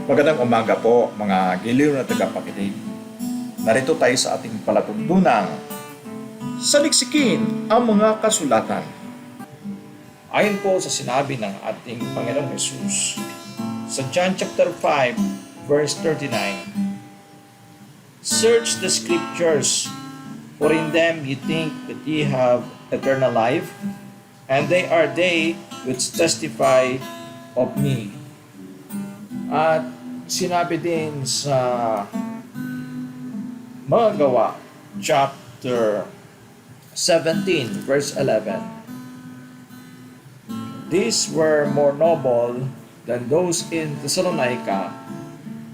Magandang umaga po mga giliw na tagapakinig. Narito tayo sa ating palatuntunang saliksikin ang mga kasulatan. Ayon po sa sinabi ng ating Panginoong Hesus sa John chapter 5 verse 39, "Search the scriptures, for in them ye think that ye have eternal life, and they are they which testify of me." At sinabi din sa mga gawa, chapter 17, verse 11, "These were more noble than those in Thessalonica,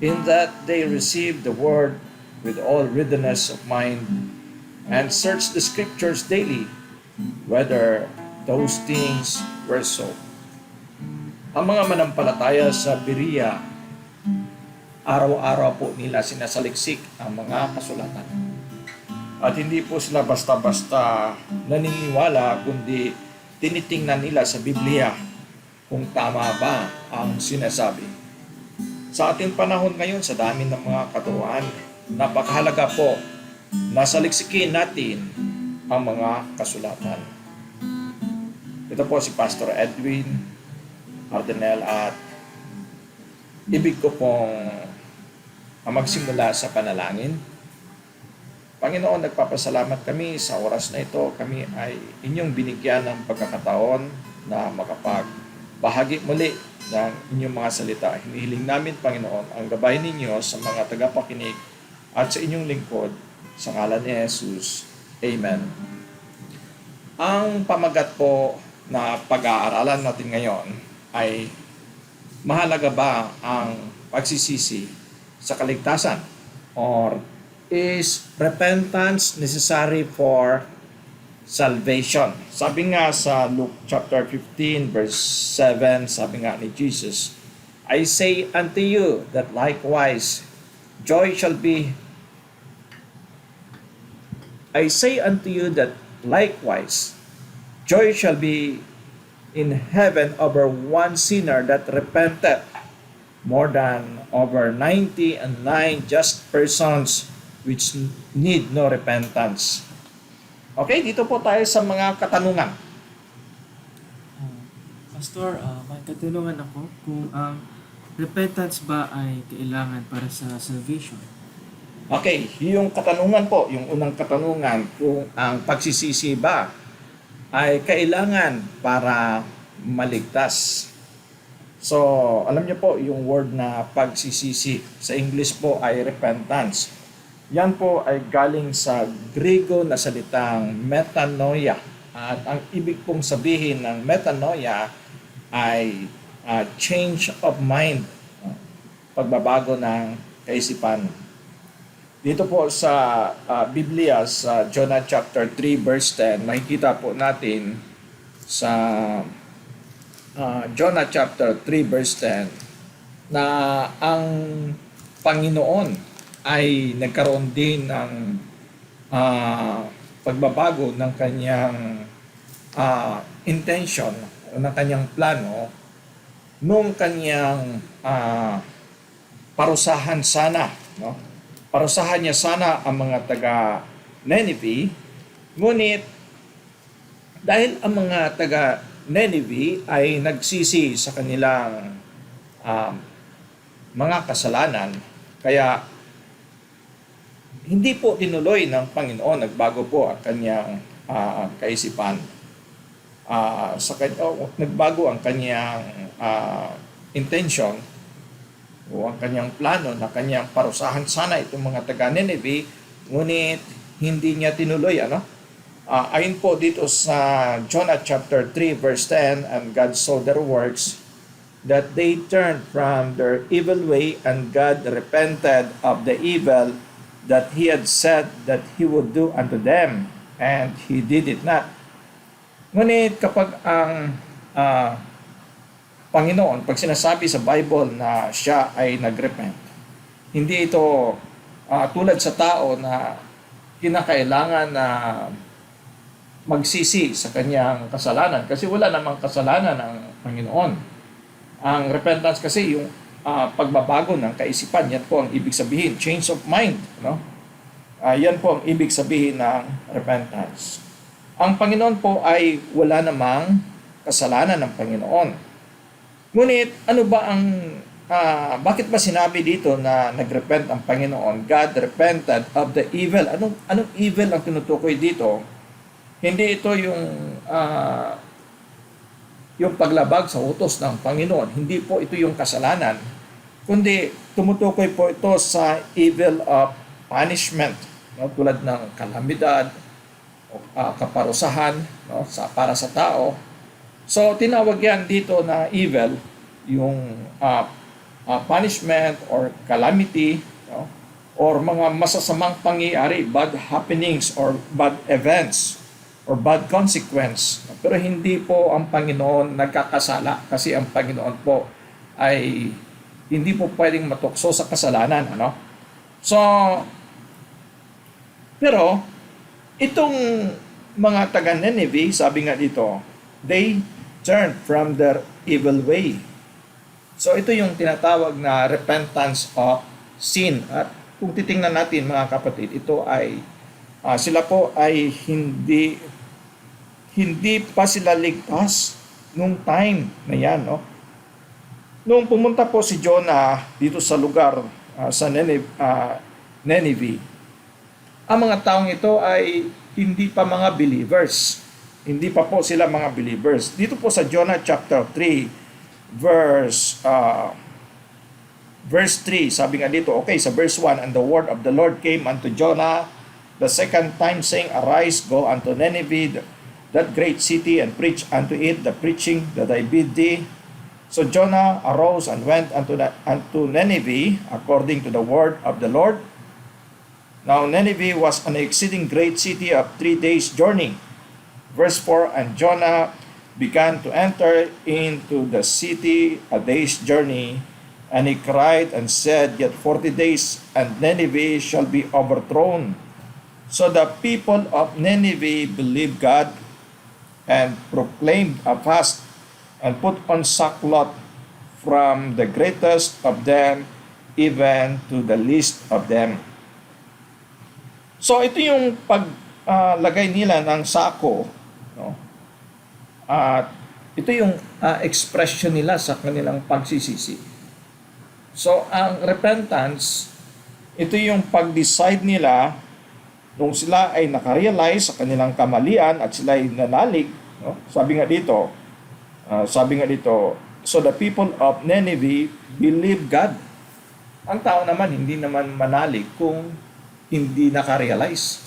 in that they received the word with all readiness of mind, and searched the scriptures daily, whether those things were so." Ang mga manampalataya sa Berea, araw-araw po nila sinasaliksik ang mga kasulatan. At hindi po sila basta-basta naniniwala, kundi tinitingnan nila sa Biblia kung tama ba ang sinasabi. Sa ating panahon ngayon, sa dami ng mga katuruan, napakahalaga po na saliksikin natin ang mga kasulatan. Ito po si Pastor Edwin Ardenel at ibig ko pong magsimula sa panalangin. Panginoon, nagpapasalamat kami sa oras na ito. Kami ay inyong binigyan ng pagkakataon na makapagbahagi muli ng inyong mga salita. Hinihiling namin, Panginoon, ang gabay ninyo sa mga tagapakinig at sa inyong lingkod. Sa ngalan ni Jesus. Amen. Ang pamagat po na pag-aaralan natin ngayon ay mahalaga ba ang pagsisisi sa kaligtasan, or is repentance necessary for salvation? Sabi nga sa Luke chapter 15 verse 7, sabi nga ni Jesus, I say unto you that likewise joy shall be in heaven over one sinner that repenteth, more than over 99 just persons which need no repentance. Okay, dito po tayo sa mga katanungan. Pastor, may katanungan ako kung ang repentance ba ay kailangan para sa salvation? Okay, yung katanungan po, yung unang katanungan, kung ang pagsisisi ba ay kailangan para maligtas. So, alam niyo po, yung word na pagsisisi, sa English po ay repentance. Yan po ay galing sa Grego na salitang metanoia. At ang ibig pong sabihin ng metanoia ay change of mind, pagbabago ng kaisipan. Dito po sa Biblia, sa Jonah chapter 3 verse 10, makikita po natin sa Jonah chapter 3 verse 10 na ang Panginoon ay nagkaroon din ng pagbabago ng kanyang intention, ng kanyang plano nung kanyang parusahan sana, no? Parusahan niya sana ang mga taga Nineveh, ngunit dahil ang mga taga Nineveh ay nagsisi sa kanilang mga kasalanan, kaya hindi po tinuloy ng Panginoon, nagbago po ang kanyang kaisipan. Nagbago ang kanyang intention o ang kanyang plano na kanyang parusahan sana itong mga taga Nineveh, ngunit hindi niya tinuloy, ayon po dito sa Jonah chapter 3 verse 10, "And God saw their works, that they turned from their evil way, and God repented of the evil that He had said that He would do unto them, and He did it not." Ngunit kapag ang Panginoon, pag sinasabi sa Bible na siya ay nagrepent, hindi ito tulad sa tao na kinakailangan na magsisi sa kanyang kasalanan kasi wala namang kasalanan ng Panginoon. Ang repentance kasi yung pagbabago ng kaisipan. Yan po ang ibig sabihin, change of mind. No? Yan po ang ibig sabihin ng repentance. Ang Panginoon po ay wala namang kasalanan ng Panginoon. Ngunit ano ba ang bakit ba sinabi dito na nagrepent ang Panginoon? God repented of the evil. Anong evil ang tinutukoy dito? Hindi ito yung paglabag sa utos ng Panginoon. Hindi po ito yung kasalanan. Kundi tumutukoy po ito sa evil of punishment. No? Tulad ng kalamidad, kaparusahan, no? Para sa tao. So tinawag yan dito na evil, yung punishment or calamity, no? Or mga masasamang pangyayari, bad happenings or bad events or bad consequence. Pero hindi po ang Panginoon nagkakasala kasi ang Panginoon po ay hindi po pwedeng matukso sa kasalanan. Ano? So, pero itong mga taga Nineveh, sabi nga dito, they turned from their evil way. So ito yung tinatawag na repentance of sin. At kung titingnan natin mga kapatid, ito ay sila po ay hindi pa sila ligtas nung time na yan. No? Nung pumunta po si Jonah dito sa lugar sa Nineveh, ang mga taong ito ay hindi pa mga believers. Hindi pa po sila mga believers. Dito po sa Jonah chapter 3, verse 3, sabi nga dito, okay, sa verse 1, and the word of the Lord came unto Jonah the second time, saying, Arise, go unto Nineveh, that great city, and preach unto it the preaching that I bid thee. So Jonah arose and went unto Nineveh, according to the word of the Lord. Now Nineveh was an exceeding great city of 3 days' journey. Verse 4, and Jonah began to enter into the city a day's journey, and he cried and said, Yet 40 days, and Nineveh shall be overthrown. So the people of Nineveh believed God, and proclaimed a fast, and put on sackcloth, from the greatest of them even to the least of them. So ito yung paglagay nila ng sako, no? At ito yung expression nila sa kanilang pagsisisi. So ang repentance, ito yung pag-decide nila nung sila ay nakarealize sa kanilang kamalian at sila ay nanalig. No? Sabi nga dito, so the people of Nineveh believed God. Ang tao naman hindi naman manalig kung hindi nakarealize.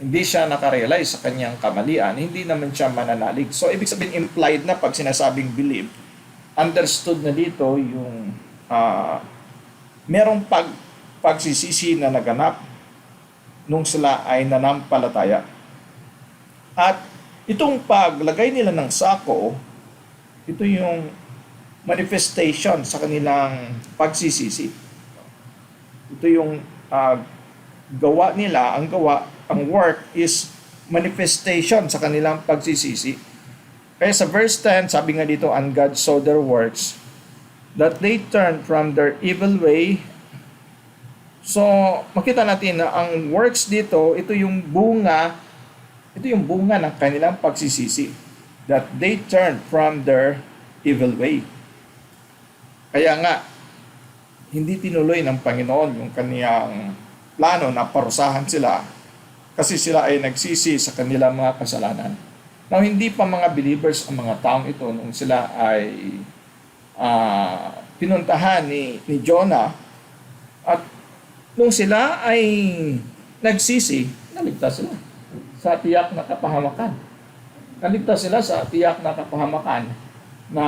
Hindi siya nakarealize sa kanyang kamalian, hindi naman siya mananalig. So, ibig sabihin implied na pag sinasabing believe, understood na dito yung merong pagsisisi na naganap nung sila ay nanampalataya. At itong paglagay nila ng sako, ito yung manifestation sa kanilang pagsisisi. Ito yung gawa nila, ang work is manifestation sa kanilang pagsisisi. Kaya sa verse 10, sabi nga dito, and God saw their works, that they turned from their evil way. So, makita natin na ang works dito, ito yung bunga ng kanilang pagsisisi. That they turned from their evil way. Kaya nga, hindi tinuloy ng Panginoon yung kaniyang plano na parusahan sila kasi sila ay nagsisi sa kanilang mga kasalanan. Now, hindi pa mga believers ang mga taong ito nung sila ay pinuntahan ni Jonah, at nung sila ay nagsisi, naligtas sila sa tiyak na kapahamakan. Naligtas sila sa tiyak na kapahamakan na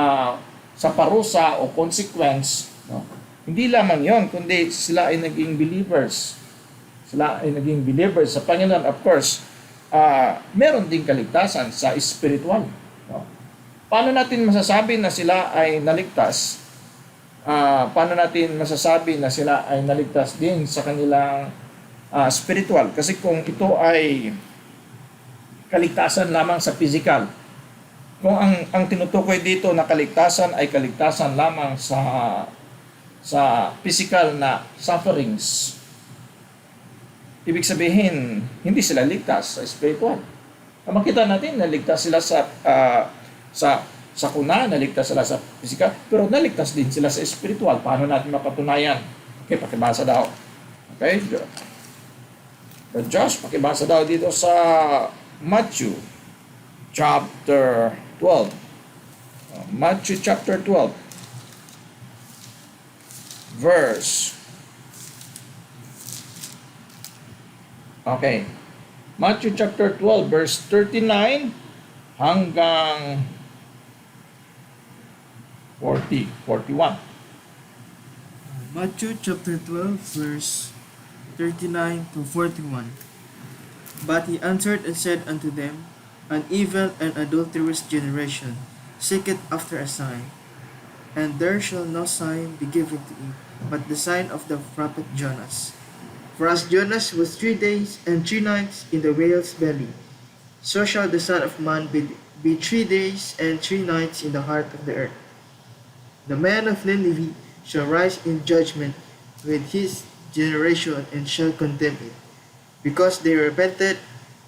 sa parusa o consequence. No? Hindi lamang yon, kundi sila ay naging believers. Sila ay naging believers sa Panginoon. Of course, meron din kaligtasan sa spiritual. No? Paano natin masasabi na sila ay naligtas? Paano natin masasabi na sila ay naligtas din sa kanilang spiritual? Kasi kung ito ay kaligtasan lamang sa physical, kung ang tinutukoy dito na kaligtasan ay kaligtasan lamang sa sa physical na sufferings. Ibig sabihin, hindi sila ligtas sa spiritual. Makita natin, naligtas sila sa sakuna, naligtas sila sa physical, pero naligtas din sila sa spiritual. Paano natin mapatunayan? Okay, pakibasa daw. Okay, Josh, pakibasa daw dito sa Matthew chapter 12. Matthew chapter 12 verse. Okay. Matthew chapter 12 verse 39 hanggang 41. Matthew chapter 12 verse 39 to 41. But he answered and said unto them, An evil and adulterous generation seeketh after a sign, and there shall no sign be given to it, but the sign of the prophet Jonas. For as Jonas was 3 days and 3 nights in the whale's belly, so shall the Son of Man be 3 days and 3 nights in the heart of the earth. The man of Nineveh shall rise in judgment with his generation and shall condemn it, because they repented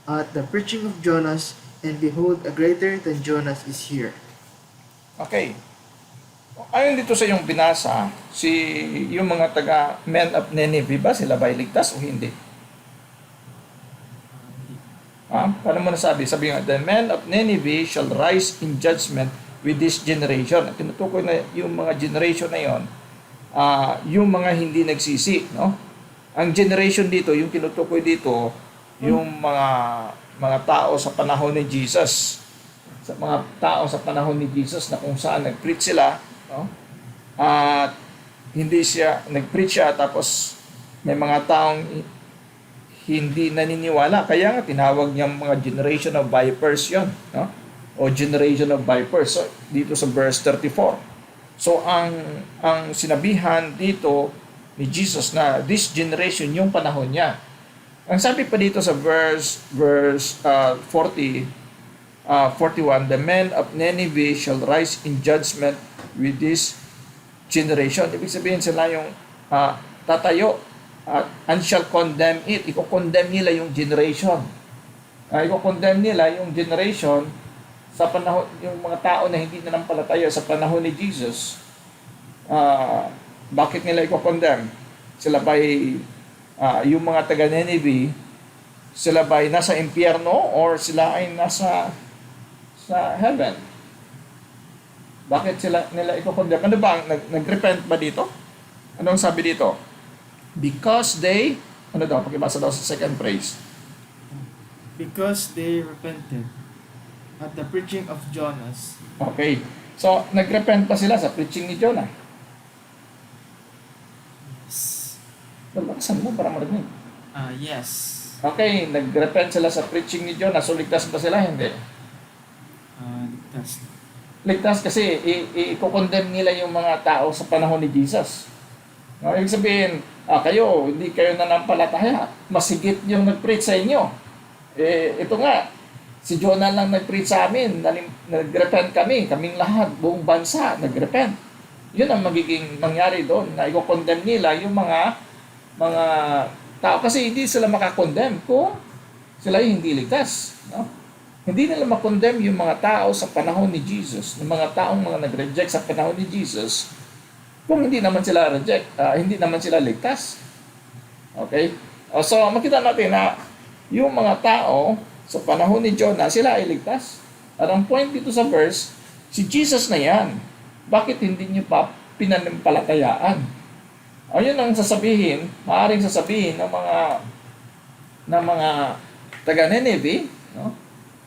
at the preaching of Jonas, and behold, a greater than Jonas is here. Okay. Ayon dito sa iyong binasa, yung mga taga men of Nineveh ba, sila ba ligtas o hindi? Paano mo nasabi? Sabi nga, the men of Nineveh shall rise in judgment with this generation. At tinutukoy na yung mga generation na yon, yung mga hindi nagsisi, no? Ang generation dito, yung tinutukoy dito, yung mga tao sa panahon ni Jesus. Sa mga tao sa panahon ni Jesus na kung saan nag-preach sila, no? At hindi siya nag-preach siya, tapos may mga taong hindi naniniwala, kaya nga tinawag niyang mga generation of vipers yon, no? O generation of vipers, so dito sa verse 34. So ang sinabihan dito ni Jesus na this generation yung panahon niya. Ang sabi pa dito sa verse 41, the men of Nineveh shall rise in judgment with this generation. Ibig sabihin sila yung tatayo and shall condemn it. Iko-condemn nila yung generation. Iko-condemn nila yung generation sa panahon, yung mga tao na hindi nanampalataya sa panahon ni Jesus. Bakit nila iko-condemn? Sila ba'y yung mga taga Nineveh, sila ba'y nasa impyerno or sila ay nasa heaven? Bakit nila iko-condemn? Ano ba? Nag-repent ba dito? Anong sabi dito? Because they, ano daw? Pakibasa daw sa second phrase. Because they repented at the preaching of Jonas. Okay. So, nag-repent pa sila sa preaching ni Jonah. Yes. Saan mo para marinig? Yes. Okay, nag-repent sila sa preaching ni Jonah. So, ligtas ba sila? Hindi. Ligtas. Ligtas kasi i-condemn nila yung mga tao sa panahon ni Jesus. No, ibig sabihin, kayo, hindi kayo nanampalataya. Masigit yung nag-preach sa inyo. Ito nga, si Jonah lang nag-preach sa amin. Nag-repent kaming lahat, buong bansa, nag-repent. Yun ang magiging mangyari doon, na i-condemn nila yung mga tao. Kasi hindi sila makakondemn kung sila hindi ligtas. No? Hindi nila makondemn yung mga tao sa panahon ni Jesus, yung mga taong nag-reject sa panahon ni Jesus, kung hindi naman sila hindi naman sila ligtas. Okay? So, makita natin na yung mga tao sa panahon ni Jonah, sila ay ligtas. At ang point dito sa verse, si Jesus na yan. Bakit hindi niyo pa pinanampalatayaan? Ayun ang maaaring sasabihin ng mga taga Nineveh, no?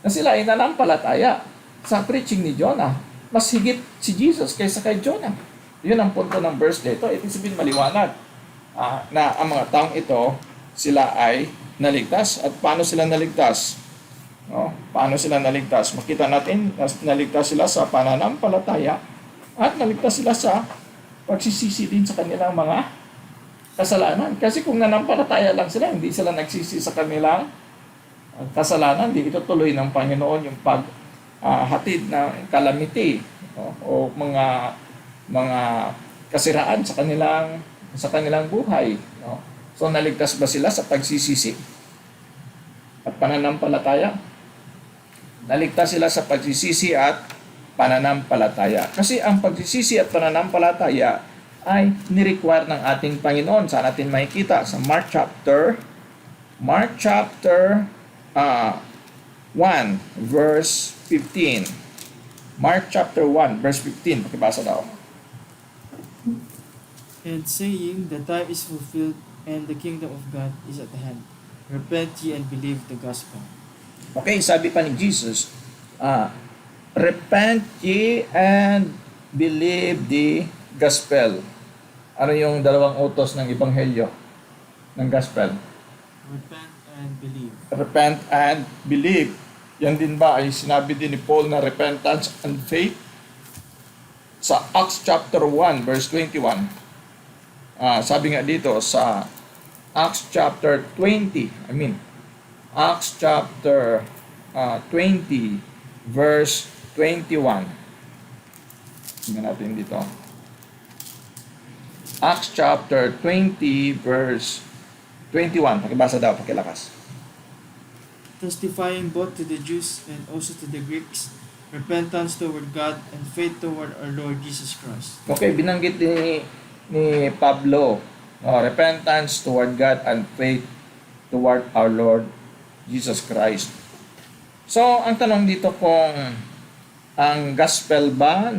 Na sila ay nanampalataya sa preaching ni Jonah. Mas higit si Jesus kaysa kay Jonah. Yun ang punto ng verse dito. Ibig sabihin maliwanag na ang mga taong ito, sila ay naligtas. At paano sila naligtas? No? Paano sila naligtas? Makita natin, naligtas sila sa pananampalataya at naligtas sila sa pagsisisi din sa kanilang mga kasalanan. Kasi kung nanampalataya lang sila, hindi sila nagsisi sa kanilang kasalanan, di ito tuloy ng Panginoon yung hatid ng calamity, o mga kasiraan sa kanilang buhay, no? So naligtas ba sila sa pagsisisi at pananampalataya? Naligtas sila sa pagsisisi at pananampalataya. Kasi ang pagsisisi at pananampalataya ay ni-require ng ating Panginoon. Saan natin makikita? Sa Mark chapter 1 verse 15. Mark chapter 1 verse 15. Pakibasa daw. And saying, the time is fulfilled, and the kingdom of God is at hand. Repent ye and believe the gospel. Okay, sabi pa ni Jesus, repent ye and believe the gospel. Ano yung dalawang utos ng ebanghelyo ng gospel? Repent and believe. Repent and believe. Yan din ba ay sinabi din ni Paul na repentance and faith? Sa Acts chapter 1 verse 21. Sabi nga dito sa Acts chapter 20, Acts chapter 20 verse 21. Tingnan natin dito. Acts chapter 20 verse 21. Pakibasa daw, pakilakas. Testifying both to the Jews and also to the Greeks, repentance toward God and faith toward our Lord Jesus Christ. Okay, binanggit ni Pablo, repentance toward God and faith toward our Lord Jesus Christ. So, ang tanong dito kung ang gospel ba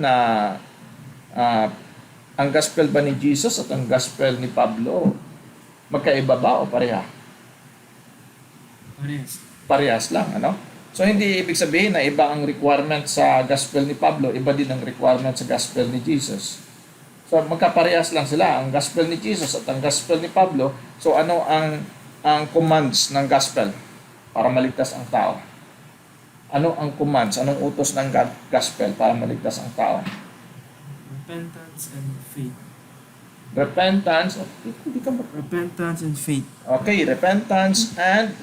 ang gospel ba ni Jesus at ang gospel ni Pablo magkaiba ba o pareha? Parehas lang, ano? So, hindi ibig sabihin na iba ang requirement sa gospel ni Pablo, iba din ang requirement sa gospel ni Jesus. So, magkaparehas lang sila, ang gospel ni Jesus at ang gospel ni Pablo. So, ano ang commands ng gospel para maligtas ang tao? Ano ang commands, anong utos ng gospel para maligtas ang tao? Repentance and faith. Repentance and faith. Okay, repentance and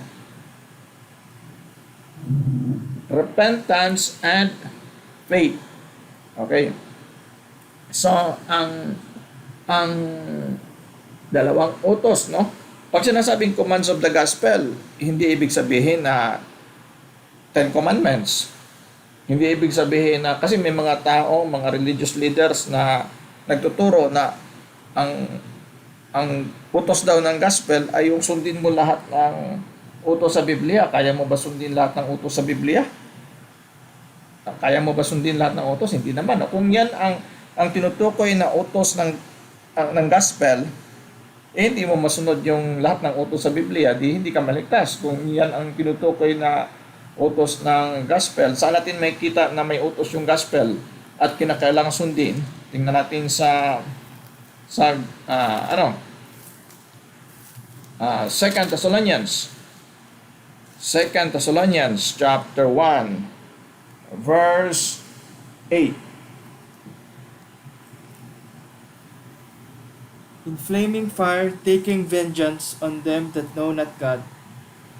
faith. Okay. So, ang dalawang utos, no? Pag sinasabing commands of the gospel, hindi ibig sabihin na 10 commandments. Hindi ibig sabihin na, kasi may mga tao, mga religious leaders na nagtuturo na ang utos daw ng gospel ay yung sundin mo lahat ng utos sa Biblia. Kaya mo ba sundin lahat ng utos sa Biblia? Kaya mo ba sundin lahat ng utos? Hindi naman. Kung yan ang tinutukoy na utos ng gospel, hindi mo masunod yung lahat ng utos sa Biblia, hindi ka maligtas. Kung yan ang tinutukoy na utos ng gospel, saan natin makikita na may utos yung gospel at kinakailangan sundin? Tingnan natin sa 2 Thessalonians chapter 1 verse 8. In flaming fire, taking vengeance on them that know not God,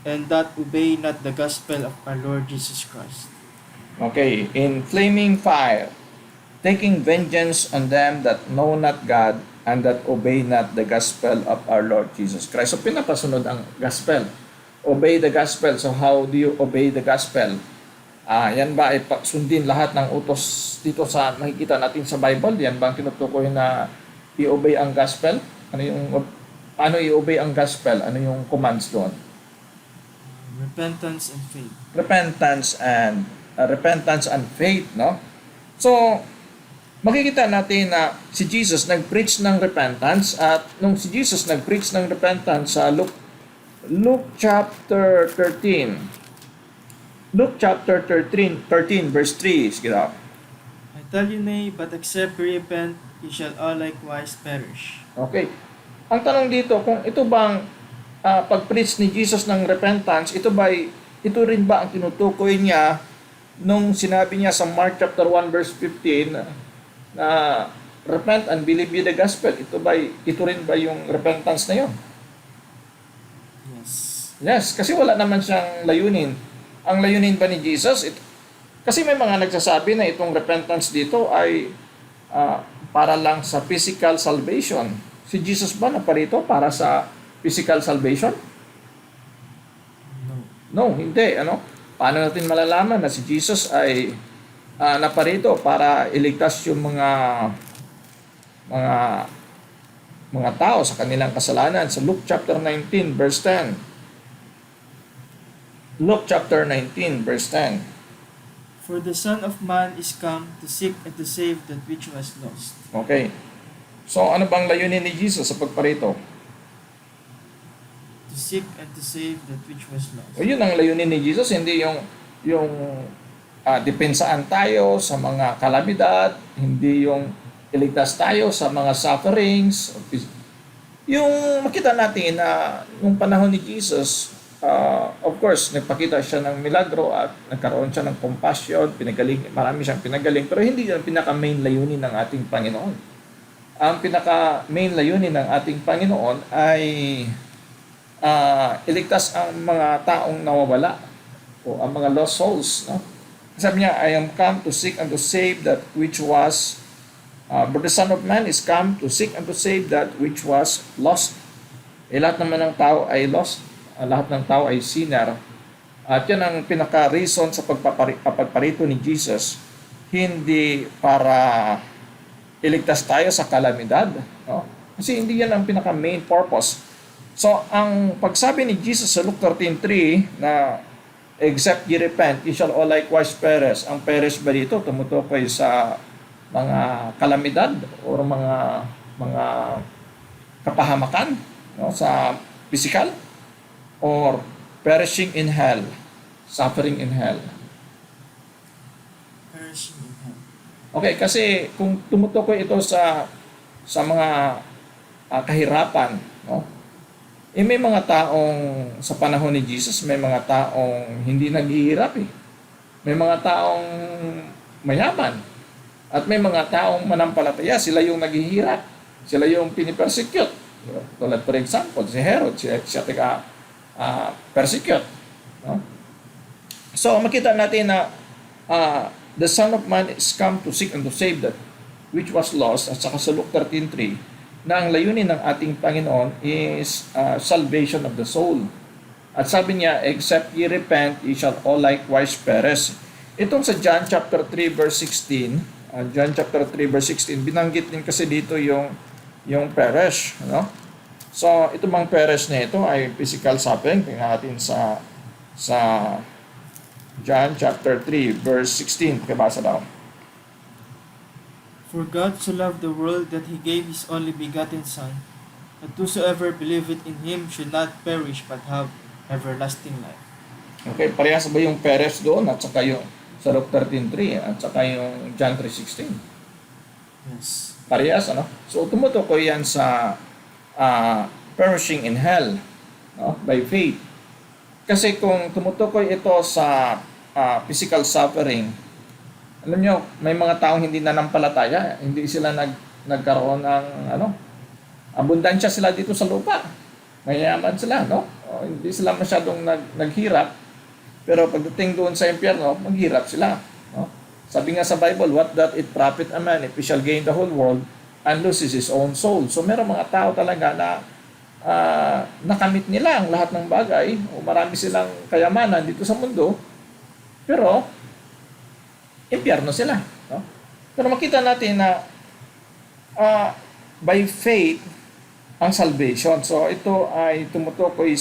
and that obey not the gospel of our Lord Jesus Christ. Okay, in flaming fire, taking vengeance on them that know not God, and that obey not the gospel of our Lord Jesus Christ. So, pinapasunod ang gospel. Obey the gospel. So, how do you obey the gospel? Yan ba ay sundin lahat ng utos dito sa makikita natin sa Bible? Yan ba ang tinutukoy na i-obey ang gospel? Paano i-obey ang gospel? Ano yung commands doon? Repentance and faith. Repentance and faith, no? So, makikita natin na si Jesus nag-preach ng repentance, at nung si Jesus nag-preach ng repentance sa Luke chapter 13. Luke chapter 13 verse 3. Sige daw. I tell you nay, but except ye repent, ye shall all likewise perish. Okay. Ang tanong dito, kung ito bang pag-preach ni Jesus ng repentance, ito rin ba ang tinutukoy niya nung sinabi niya sa Mark chapter 1 verse 15 na repent and believe ye the gospel? Ito rin ba yung repentance na yon? Yes, kasi wala naman siyang layunin. Ang layunin ba ni Jesus? Kasi may mga nagsasabi na itong repentance dito ay para lang sa physical salvation. Si Jesus ba naparito para sa physical salvation? No. No, hindi. Ano? Paano natin malalaman na si Jesus ay naparito para iligtas yung mga mga tao sa kanilang kasalanan? Sa Luke chapter 19 verse 10. Luke chapter 19 verse 10. For the Son of Man is come to seek and to save that which was lost. Okay. So ano bang layunin ni Jesus sa pagparito? To seek and to save that which was lost. O yun ang layunin ni Jesus, hindi yung dipensaan tayo sa mga kalamidad, hindi yung iligtas tayo sa mga sufferings. Yung makita natin na nung panahon ni Jesus, of course, nagpakita siya ng milagro at nagkaroon siya ng compassion, marami siyang pinagaling, pero hindi yan pinaka-main layunin ng ating Panginoon. Ang pinaka-main layunin ng ating Panginoon ay iligtas ang mga taong nawawala o ang mga lost souls. No? Sabi niya, I am come to seek and to save that which was, but the Son of Man is come to seek and to save that which was lost. Lahat naman ng tao ay lost. Lahat ng tao ay sinner. At yan ang pinaka-reason sa pagpaparito ni Jesus, hindi para iligtas tayo sa kalamidad. No? Kasi hindi yan ang pinaka-main purpose. So, ang pagsabi ni Jesus sa Luke 13:3 na except ye repent, ye shall all likewise perish. Ang perish ba dito? Tumutukoy sa mga kalamidad o mga kapahamakan, no? Sa physical, or perishing in hell, suffering in hell. Perishing in hell. Okay, kasi kung tumutukoy ito sa mga kahirapan, no? May mga taong sa panahon ni Jesus, may mga taong hindi naghihirap eh. May mga taong mayaman. At may mga taong manampalataya, sila yung naghihirap. Sila yung pinipersecute. Tulad for example, si Herod, siya persecute. No? So, makita natin na the Son of Man is come to seek and to save that which was lost. At saka sa Luke 13:3, na ang layunin ng ating Panginoon is salvation of the soul. At sabi niya, except ye repent, ye shall all likewise perish. Itong sa John chapter 3 verse 16, John chapter 3 verse 16, binanggit din kasi dito yung perish. No? So, ito bang perish na ito ay physical suffering. Tingnan natin sa John chapter 3 verse 16. Pakibasa daw. For God so loved the world that He gave His only begotten Son, that whosoever believeth in Him should not perish but have everlasting life. Okay, parehas ba yung perish doon at saka yung sa Luke 13:3 at saka yung John 3:16? Yes. Parehas, ano? So, tumutukoy yan sa perishing in hell, no? By faith. Kasi kung tumutukoy ito sa physical suffering, alam nyo, may mga taong hindi nanampalataya, hindi sila nagkaroon ng abundansya sila dito sa lupa. Mayayaman sila, no? O, hindi sila masyadong naghirap, pero pagdating doon sa impyerno, maghirap sila, no? Sabi nga sa Bible, what doth it profit a man if he shall gain the whole world and loses his own soul? So meron mga tao talaga na nakamit nila ang lahat ng bagay, o marami silang kayamanan dito sa mundo, pero impyerno sila. No? Pero makita natin na by faith ang salvation. So ito ay tumutukoy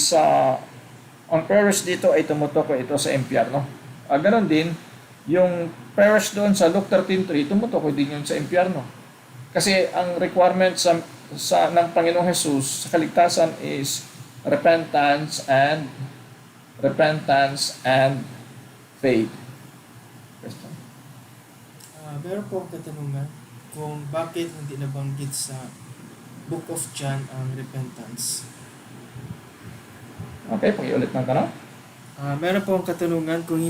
ang perish dito ay tumutukoy ito sa impyerno. Ganon din, yung perish doon sa Luke 13:3, tumutukoy din yun sa impyerno. Kasi ang requirement ng Panginoong Jesus sa kaligtasan is repentance and faith. Question. Meron po akong katanungan kung bakit hindi nabanggit sa Book of John ang repentance. Okay, pakiulit ng tanong. Meron po akong katanungan kung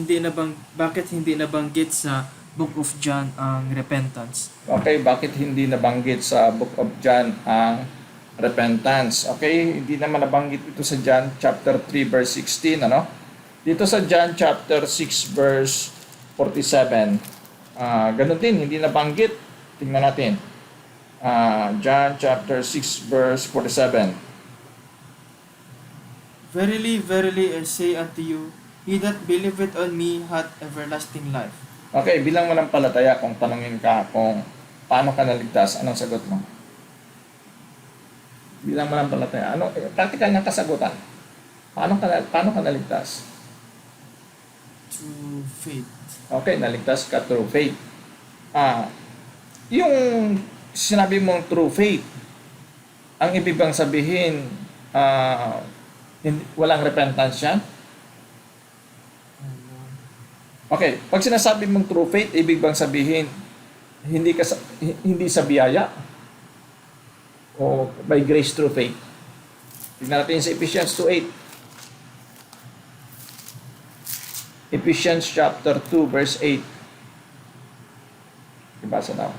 bakit hindi nabanggit sa Book of John ang repentance. Okay, bakit hindi nabanggit sa Book of John ang repentance? Okay, hindi naman nabanggit ito sa John chapter 3 verse 16, ano? Dito sa John chapter 6 verse 47, ganun din, hindi nabanggit. Tingnan natin. John chapter 6 verse 47. Verily, verily, I say unto you, he that believeth on me hath everlasting life. Okay, bilang manampalataya, kung tanungin ka kung paano ka naligtas, anong sagot mo? Bilang manampalataya, practical ng kasagutan. Paano ka naligtas? Through faith. Okay, naligtas ka through faith. Yung sinabi mong true faith, ang ibig bang sabihin, walang repentance yan? Okay, pag sinasabi mong true faith, ibig bang sabihin, hindi sa biyaya? O by grace through faith? Tignan natin sa Ephesians 2:8. Ephesians chapter 2 verse 8. Ibasa na.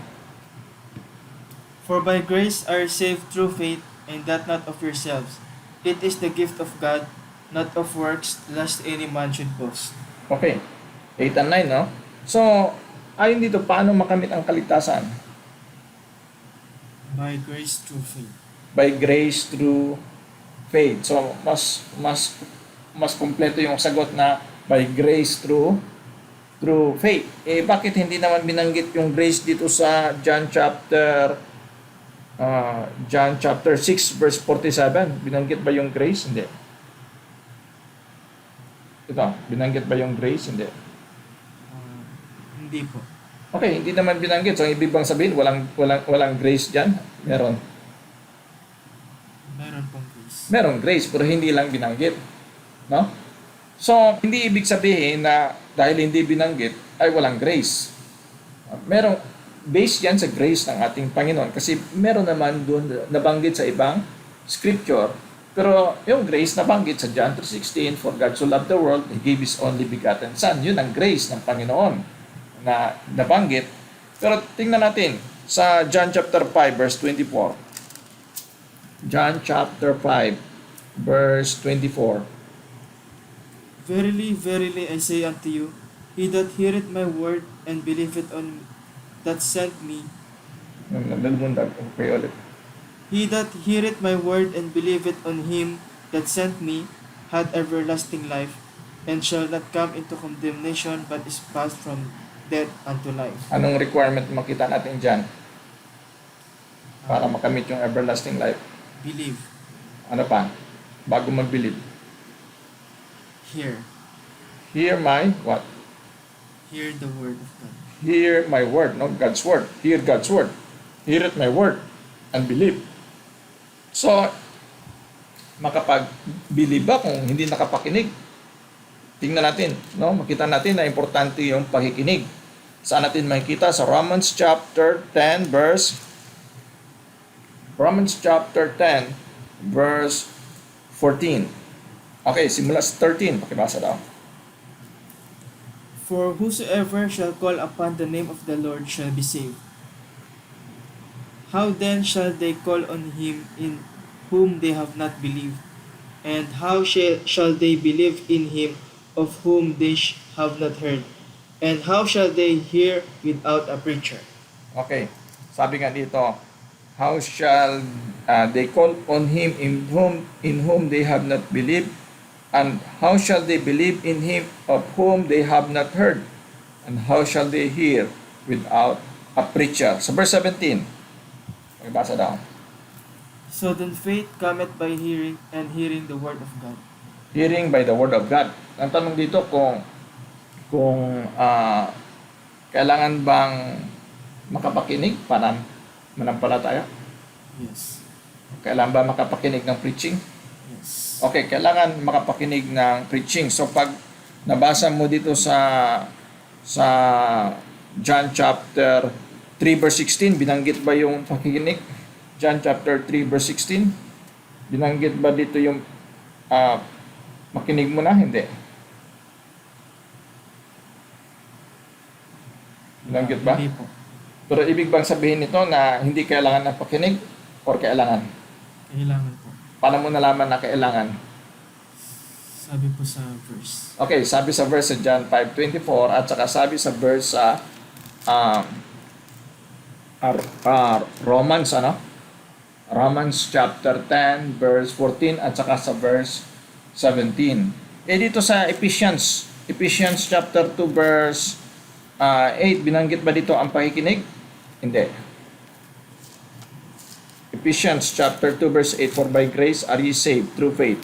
For by grace are you saved through faith, and that not of yourselves. It is the gift of God, not of works, lest any man should boast. Okay. 8 and 9, no? So, ayon dito, paano makamit ang kaligtasan? By grace through faith. By grace through faith. So, mas kumpleto yung sagot na by grace through faith. Bakit hindi naman binanggit yung grace dito sa John chapter 6 verse 47? Binanggit ba yung grace? Hindi. Ito, binanggit ba yung grace? Hindi. Hindi po. Okay, hindi naman binanggit. So, ibig bang sabihin, walang grace dyan? Meron. Meron pong grace. Meron grace, pero hindi lang binanggit. No? So, hindi ibig sabihin na dahil hindi binanggit, ay walang grace. Merong, based yan sa grace ng ating Panginoon. Kasi meron naman doon nabanggit sa ibang scripture. Pero yung grace nabanggit sa John 3:16, for God so loved the world, He gave His only begotten Son. Yun ang grace ng Panginoon na nabanggit. Pero tingnan natin sa John chapter 5 verse 24. John chapter 5 verse 24. Verily, verily, I say unto you, he that heareth my word and believeth on that sent me, Okay, ulit. he that heareth my word and believeth on him that sent me, hath everlasting life, and shall not come into condemnation, but is passed from death unto life. Anong requirement makita natin dyan para makamit yung everlasting life? Believe. Ano pa? Bago mag-believe. Hear. Hear my what? Hear the word of God. Hear my word, no? God's word. Hear God's word. Hear it my word and believe. So, makapag-believe ba kung hindi nakapakinig? Tingnan natin, no? Makita natin na importante yung pakikinig. Saan natin makikita? Sa Romans chapter 10 verse 14. Okay, simula sa 13. Pakibasa daw. For whosoever shall call upon the name of the Lord shall be saved. How then shall they call on him in whom they have not believed? And how shall they believe in him of whom they have not heard? And how shall they hear without a preacher? Okay, sabi nga dito, how shall they call on him in whom they have not believed? And how shall they believe in him of whom they have not heard? And how shall they hear without a preacher? Sa verse 17, basa daw. So then faith cometh by hearing, and hearing the word of God. Hearing by the word of God. Ang tanong dito kung kailangan bang makapakinig para manampalataya? Yes. Kailangan ba makapakinig ng preaching? Yes. Okay, kailangan makapakinig ng preaching. So pag nabasa mo dito sa John chapter 3 verse 16, binanggit ba yung pakikinig? John chapter 3 verse 16, binanggit ba dito yung makinig mo na? Hindi. Binanggit ba? Hindi po. Pero ibig bang sabihin nito na hindi kailangan ng pakinig or kailangan? Kailangan po. Paano mo nalaman na kailangan? Sabi po sa verse. Okay, sabi sa verse sa John 5:24 at saka sabi sa verse sa Romans, Romans chapter 10, verse 14 at saka sa verse 17. Dito sa Ephesians chapter 2, verse 8, binanggit ba dito ang pakikinig? Hindi. Ephesians chapter 2, verse 8, for by grace are ye saved through faith.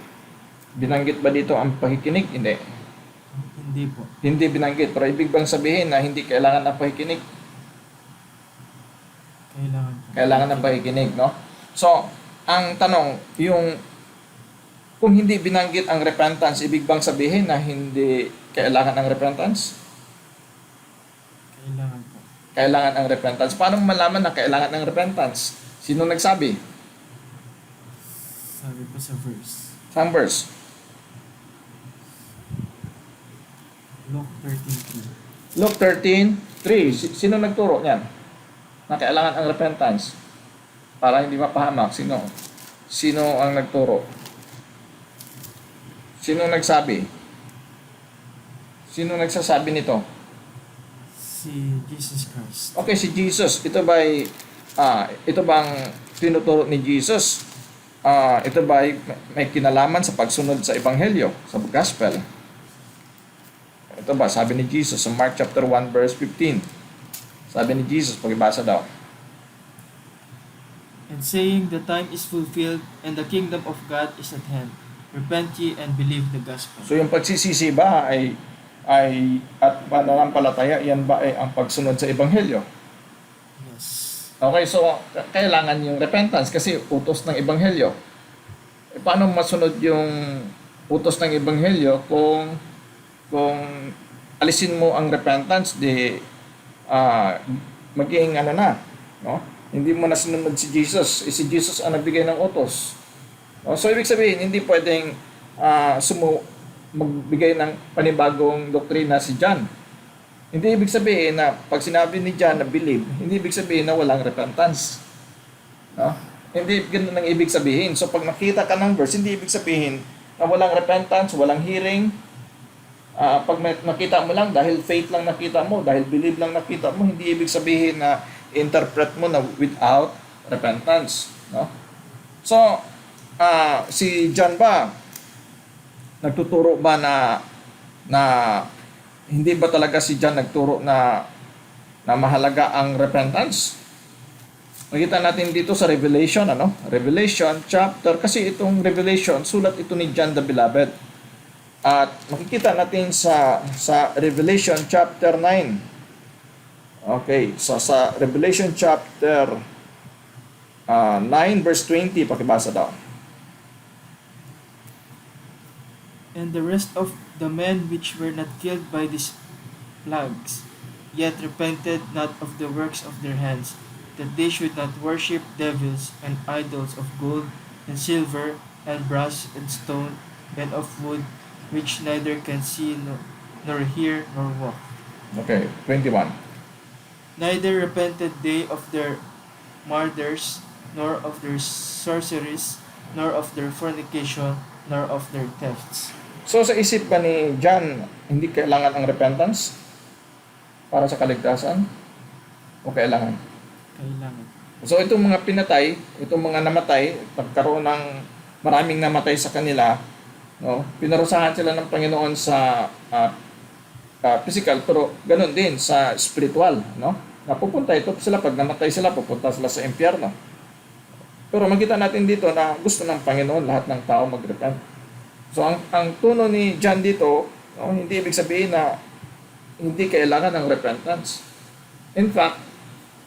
Binanggit ba dito ang pakikinig? Hindi. Hindi po. Hindi binanggit. Pero ibig bang sabihin na hindi kailangan ng pakikinig? Kailangan po. Kailangan ng pakikinig, no? So, ang tanong, kung hindi binanggit ang repentance, ibig bang sabihin na hindi kailangan ng repentance? Kailangan po. Kailangan ang repentance. Paano malaman na kailangan ng repentance? Sino nagsabi? Sabi po sa verse. Saan verse? Luke 13:3. Luke 13:3. Sino nagturo niyan? Na kailangan ang repentance? Para hindi mapahamak. Sino ang nagturo? Sino nagsabi? Sino nagsasabi nito? Si Jesus Christ. Okay, si Jesus. Ito bang tinuturo ni Jesus? Ito ba may kinalaman sa pagsunod sa ebanghelyo, sa gospel? Ito ba sabi ni Jesus sa Mark chapter 1 verse 15? Sabi ni Jesus, pagibasa daw. And saying, the time is fulfilled, and the kingdom of God is at hand. Repent ye and believe the gospel. So yung pagsisisi ba ay at pananampalataya, yan ba ay ang pagsunod sa ebanghelyo? Yes. Okay, so kailangan yung repentance kasi utos ng ebanghelyo. Paano masunod yung utos ng ebanghelyo kung alisin mo ang repentance, maging no? Hindi mo na sinunod si Jesus. Si Jesus ang nagbigay ng utos. No? So ibig sabihin, hindi pwedeng magbigay ng panibagong doktrina si John. Hindi ibig sabihin na pag sinabi ni John na believe, hindi ibig sabihin na walang repentance. No? Hindi ganun ang ibig sabihin. So pag nakita ka ng verse, hindi ibig sabihin na walang repentance, walang hearing. Pag nakita mo lang, dahil faith lang nakita mo, dahil believe lang nakita mo, hindi ibig sabihin na interpret mo na without repentance. No? So, si John ba, nagtuturo ba na hindi ba talaga si John nagturo na mahalaga ang repentance? Makita natin dito sa Revelation, Revelation chapter, kasi itong Revelation, sulat ito ni John the Beloved. At makikita natin sa Revelation chapter 9. Okay, so sa Revelation chapter 9 verse 20, pakibasa daw. And the rest of the men which were not killed by these plagues, yet repented not of the works of their hands, that they should not worship devils and idols of gold and silver and brass and stone and of wood, which neither can see nor hear nor walk. Okay, 21. Neither repented they of their murders, nor of their sorceries, nor of their fornication, nor of their thefts. So sa isip ba ni John, hindi kailangan ang repentance para sa kaligtasan? O kailangan? Kailangan. So itong mga pinatay, itong mga namatay, pagkaroon ng maraming namatay sa kanila, no? Pinarusahan sila ng Panginoon sa physical, pero ganun din sa spiritual, no? Napupunta ito sila, pag namatay sila, pupunta sila sa impyerno. Pero makita natin dito na gusto ng Panginoon lahat ng tao mag-repent. So ang tuno ni John dito, no, hindi ibig sabihin na hindi kailangan ng repentance. In fact,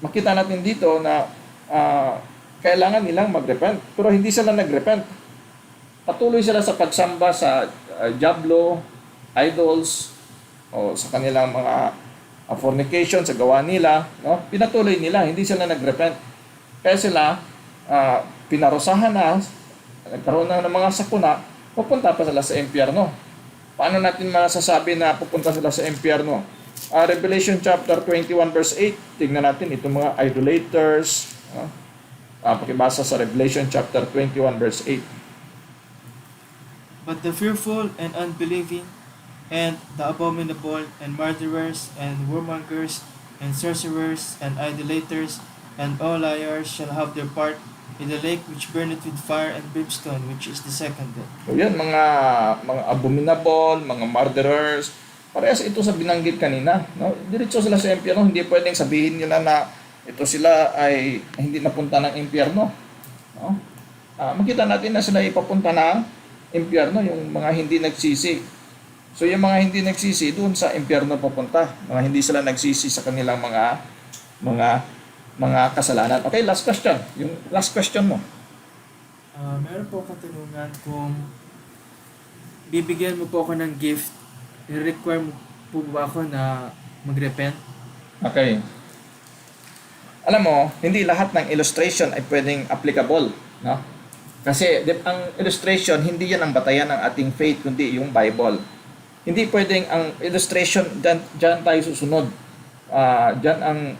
makita natin dito na kailangan nilang mag-repent, pero hindi sila nag-repent. Patuloy sila sa pagsamba sa diablo, idols, o sa kanilang mga fornication, sa gawa nila, no? Pinatuloy nila, hindi sila nag-repent. Kaya sila pinarusahan na, nagkaroon na ng mga sakuna, pupunta pa sila sa impyerno. Paano natin masasabi na pupunta sila sa impyerno? Revelation chapter 21 verse 8, tingnan natin itong mga idolaters. Pakibasa sa Revelation chapter 21 verse 8. But the fearful and unbelieving, and the abominable, and murderers, and warmongers, and sorcerers, and idolaters, And all liars shall have their part in the lake which burneth with fire and brimstone, which is the second death. So yan, mga abominable, mga murderers, parehas ito sa binanggit kanina. No? Diretso sila sa impyerno, hindi pwedeng sabihin nila na ito sila ay hindi napunta ng impyerno. No? Makita natin na sila ipapunta ng impyerno, yung mga hindi nagsisi. So yung mga hindi nagsisi, doon sa impyerno papunta. Mga hindi sila nagsisi sa kanilang mga kasalanan. Okay, last question. Yung last question mo. Meron po katanungan kung bibigyan mo po ako ng gift, i-require mo po ba ako na mag-repent? Okay. Alam mo, hindi lahat ng illustration ay pwedeng applicable, no? Kasi ang illustration, hindi yan ang batayan ng ating faith, kundi yung Bible. Hindi pwedeng ang illustration, dyan tayo susunod. Dyan ang,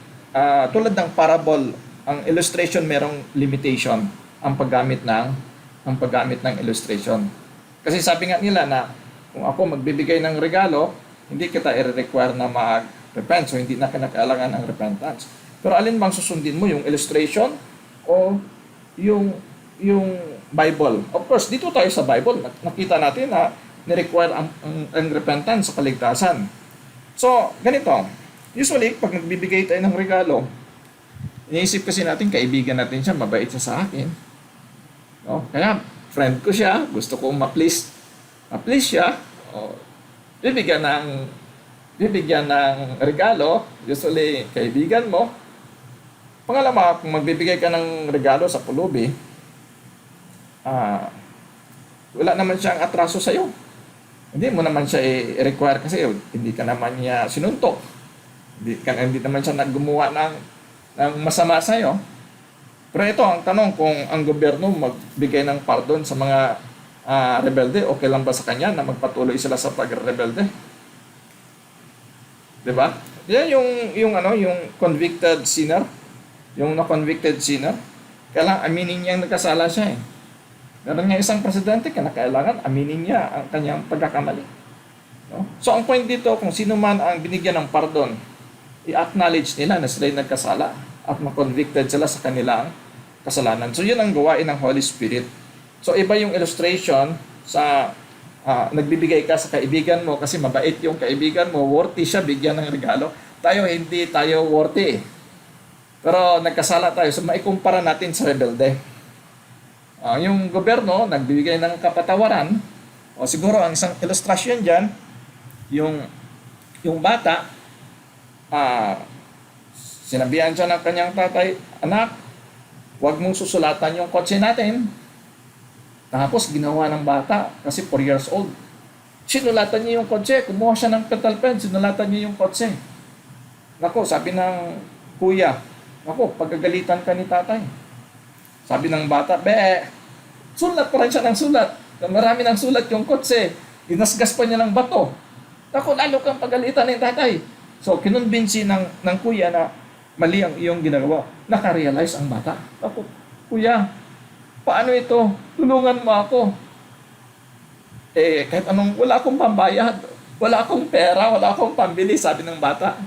tulad ng parable, ang illustration merong limitation ang paggamit ng illustration. Kasi sabi nga nila na kung ako magbibigay ng regalo, hindi kita i-require na mag-repent. So hindi na kinakailangan ng repentance. Pero alin bang susundin mo, yung illustration o yung Bible? Of course, dito tayo sa Bible, nakita natin na ni-require ang repentance sa kaligtasan. So, ganito. Usually, pag nagbibigay tayo ng regalo, iniisip kasi natin, kaibigan natin siya, mabait siya sa akin. No? Kaya, friend ko siya, gusto kong ma-please siya, bibigyan ng regalo, usually kaibigan mo. Pangalawa, kung magbibigay ka ng regalo sa pulubi, wala naman siyang atraso sa'yo. Hindi mo naman siya i-require kasi hindi ka naman niya sinuntok. Hindi naman siya naggumawa ng masama sa'yo. Pero ito ang tanong, kung ang gobyerno magbigay ng pardon sa mga rebelde, okay lang ba sa kanya na magpatuloy sila sa pagrebelde? Diba? Yan yung convicted sinner, yung na-convicted sinner, kailangan aminin niya nagkasala siya eh. Meron nga isang presidente, kailangan aminin niya ang kanyang pagkakamali. No? So ang point dito, kung sino man ang binigyan ng pardon, i-acknowledge nila na sila'y nagkasala at ma-convicted sila sa kanilang kasalanan. So yun ang gawain ng Holy Spirit. So iba yung illustration sa nagbibigay ka sa kaibigan mo kasi mabait yung kaibigan mo, worthy siya bigyan ng regalo. Tayo hindi tayo worthy. Pero nagkasala tayo, so maikumpara natin sa rebelde. Yung gobyerno nagbibigay ng kapatawaran, o siguro ang isang ilustrasyon dyan, yung bata, sinabihan siya ng kanyang tatay, anak, huwag mong susulatan yung kotse natin. Tapos ginawa ng bata, kasi 4 years old. Sinulatan niya yung kotse, kumuha siya ng petal pen, sinulatan niya yung kotse. Nako, sabi ng kuya, nako, pagkagalitan ka ni tatay. Sabi ng bata, sulat pa rin siya ng sulat. Marami ng sulat yung kotse. Ginasgas pa niya ng bato. Nako, lalo kang pagalitan ng tatay. So, kinonbinsi ng kuya na mali ang iyong ginagawa. Nakarealize ang bata. Nako, kuya, paano ito? Tulungan mo ako. Kahit anong, wala akong pambayad. Wala akong pera, wala akong pambili, sabi ng bata.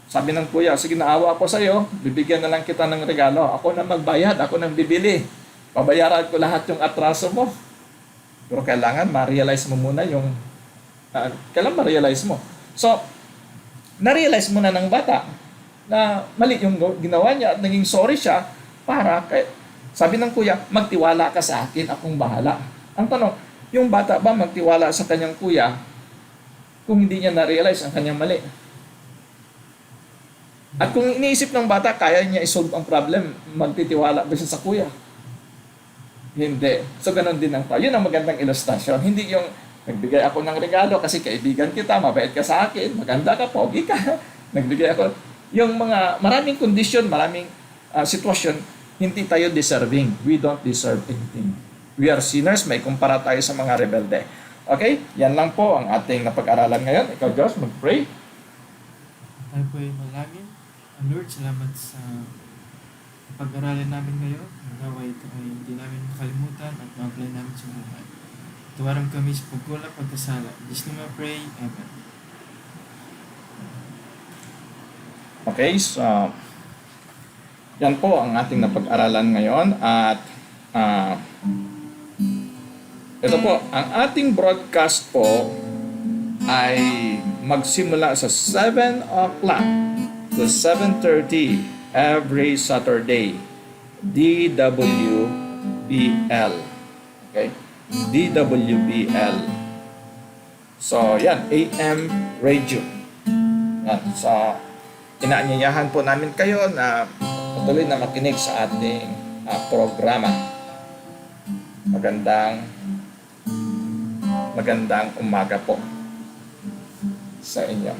Sabi ng kuya, sige, naawa ako sa iyo, bibigyan na lang kita ng regalo. Ako na magbayad, ako nang bibili. Pabayaran ko lahat yung atraso mo. Pero kailangan ma-realize mo muna yung kailangan ma-realize mo. So, na-realize mo na ng bata na mali yung ginawa niya at naging sorry siya para sabi ng kuya, magtiwala ka sa akin, akong bahala. Ang tanong, yung bata ba magtiwala sa kanyang kuya kung hindi niya na-realize ang kanyang mali? At kung iniisip ng bata, kaya niya isolve ang problem, magtitiwala ba siya sa kuya? Hindi. So, ganun din ang tao. Yun ang magandang ilustrasyon. Hindi yung nagbigay ako ng regalo kasi kaibigan kita, mabait ka sa akin, maganda ka, pogi ka. Nagbigay ako. Yung mga maraming condition, maraming sitwasyon, hindi tayo deserving. We don't deserve anything. We are sinners, may kumpara tayo sa mga rebelde. Okay? Yan lang po ang ating napag-aralan ngayon. Ikaw, Josh, mag-pray. Tayo po ay malangin. Lord, salamat sa pag-aralin namin ngayon. Nawa ito ay hindi namin makalimutan at ma-apply namin sa buhay. Tawaran kami sa pagkulang pagkasala. In Jesus' name I pray. Amen. Okay, so yan po ang ating napag-aralan ngayon at ito po, ang ating broadcast po ay magsimula sa 7 o'clock to 7:30 every Saturday. DWBL. Okay? DWBL. So, yan, AM radio. Yan. So, inaanyayahan po namin kayo na patuloy na makinig sa ating programa. Magandang umaga po sa inyo.